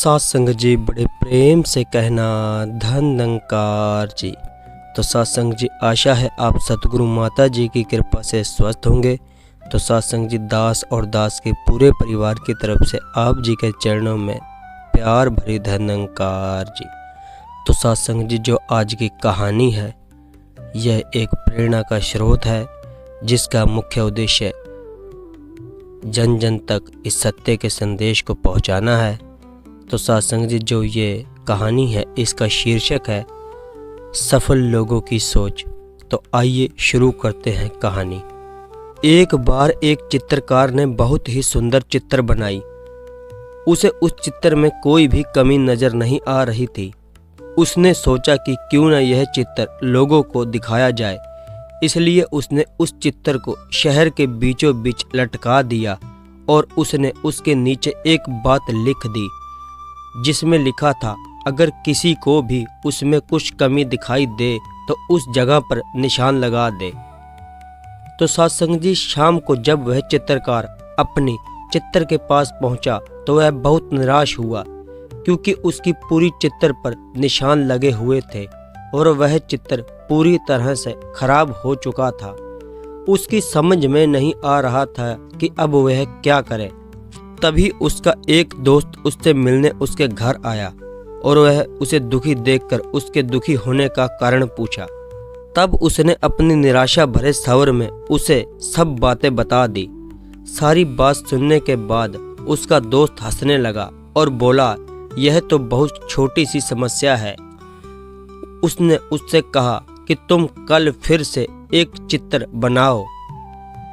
सत्संग जी बड़े प्रेम से कहना धन निरंकार जी। तो सत्संग जी आशा है आप सतगुरु माता जी की कृपा से स्वस्थ होंगे। तो सत्संग जी दास और दास के पूरे परिवार की तरफ से आप जी के चरणों में प्यार भरी धन निरंकार जी। तो सत्संग जी जो आज की कहानी है यह एक प्रेरणा का स्रोत है जिसका मुख्य उद्देश्य जन जन तक इस सत्य के संदेश को पहुंचाना है। तो सत्संग जी जो ये कहानी है इसका शीर्षक है सफल लोगों की सोच। तो आइए शुरू करते हैं कहानी। एक बार एक चित्रकार ने बहुत ही सुंदर चित्र बनाई। उसे उस चित्र में कोई भी कमी नजर नहीं आ रही थी। उसने सोचा कि क्यों न यह चित्र लोगों को दिखाया जाए। इसलिए उसने उस चित्र को शहर के बीचों बीच लटका दिया और उसने उसके नीचे एक बात लिख दी जिसमें लिखा था, अगर किसी को भी उसमें कुछ कमी दिखाई दे तो उस जगह पर निशान लगा दे। तो सत्संग जी शाम को जब वह चित्रकार अपनी चित्र के पास पहुंचा तो वह बहुत निराश हुआ क्योंकि उसकी पूरी चित्र पर निशान लगे हुए थे और वह चित्र पूरी तरह से खराब हो चुका था। उसकी समझ में नहीं आ रहा था कि अब वह क्या करे। तभी उसका एक दोस्त उससे मिलने उसके घर आया और वह उसे दुखी देखकर उसके दुखी होने का कारण पूछा। तब उसने अपनी निराशा भरे स्वर में उसे सब बातें बता दी। सारी बात सुनने के बाद उसका दोस्त हंसने लगा और बोला, यह तो बहुत छोटी सी समस्या है। उसने उससे कहा कि तुम कल फिर से एक चित्र बनाओ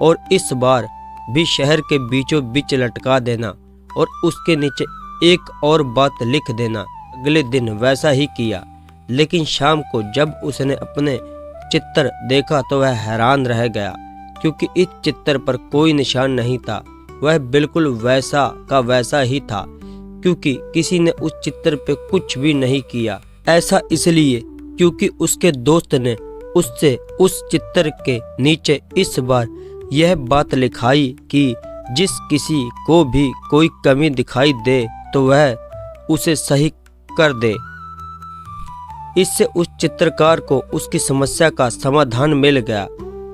और इस बार भी शहर के बीचों बीच लटका देना और उसके नीचे एक और बात लिख देना। अगले दिन वैसा ही किया, लेकिन शाम को जब उसने अपने चित्र देखा तो वह हैरान रह गया क्योंकि इस चित्र पर कोई निशान नहीं था। वह बिल्कुल वैसा का वैसा ही था क्योंकि किसी ने उस चित्र पे कुछ भी नहीं किया। ऐसा इसलिए क्योंकि उसके दोस्त ने उससे उस चित्र के नीचे इस बार यह बात लिखाई कि जिस किसी को भी कोई कमी दिखाई दे तो वह उसे सही कर दे। इससे उस चित्रकार को उसकी समस्या का समाधान मिल गया।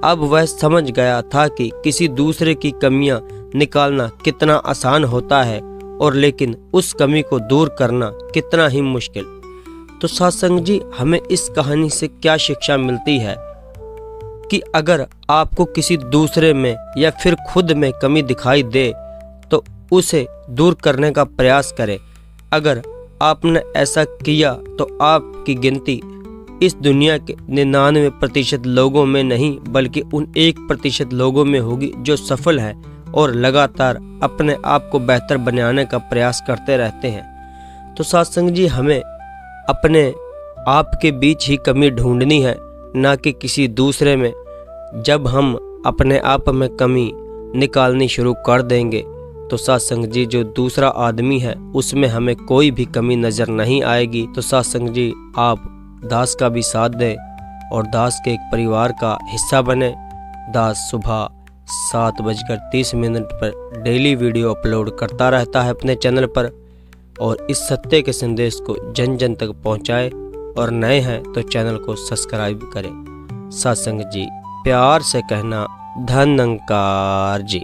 अब वह समझ गया था कि किसी दूसरे की कमियां निकालना कितना आसान होता है और लेकिन उस कमी को दूर करना कितना ही मुश्किल। तो सत्संग जी हमें इस कहानी से क्या शिक्षा मिलती है कि अगर आपको किसी दूसरे में या फिर खुद में कमी दिखाई दे तो उसे दूर करने का प्रयास करें। अगर आपने ऐसा किया तो आपकी गिनती इस दुनिया के 99% लोगों में नहीं बल्कि उन 1% लोगों में होगी जो सफल हैं और लगातार अपने आप को बेहतर बनाने का प्रयास करते रहते हैं। तो सत्संग जी हमें अपने आप के बीच ही कमी ढूंढनी है, ना कि किसी दूसरे में। जब हम अपने आप में कमी निकालनी शुरू कर देंगे तो सत्संग जी जो दूसरा आदमी है उसमें हमें कोई भी कमी नज़र नहीं आएगी। तो सत्संग जी आप दास का भी साथ दें और दास के एक परिवार का हिस्सा बने। दास सुबह 7:30 पर डेली वीडियो अपलोड करता रहता है अपने चैनल पर और इस सत्य के संदेश को जन जन तक पहुंचाए और नए हैं तो चैनल को सब्सक्राइब करें। सत्संग जी प्यार से कहना धन निरंकार जी।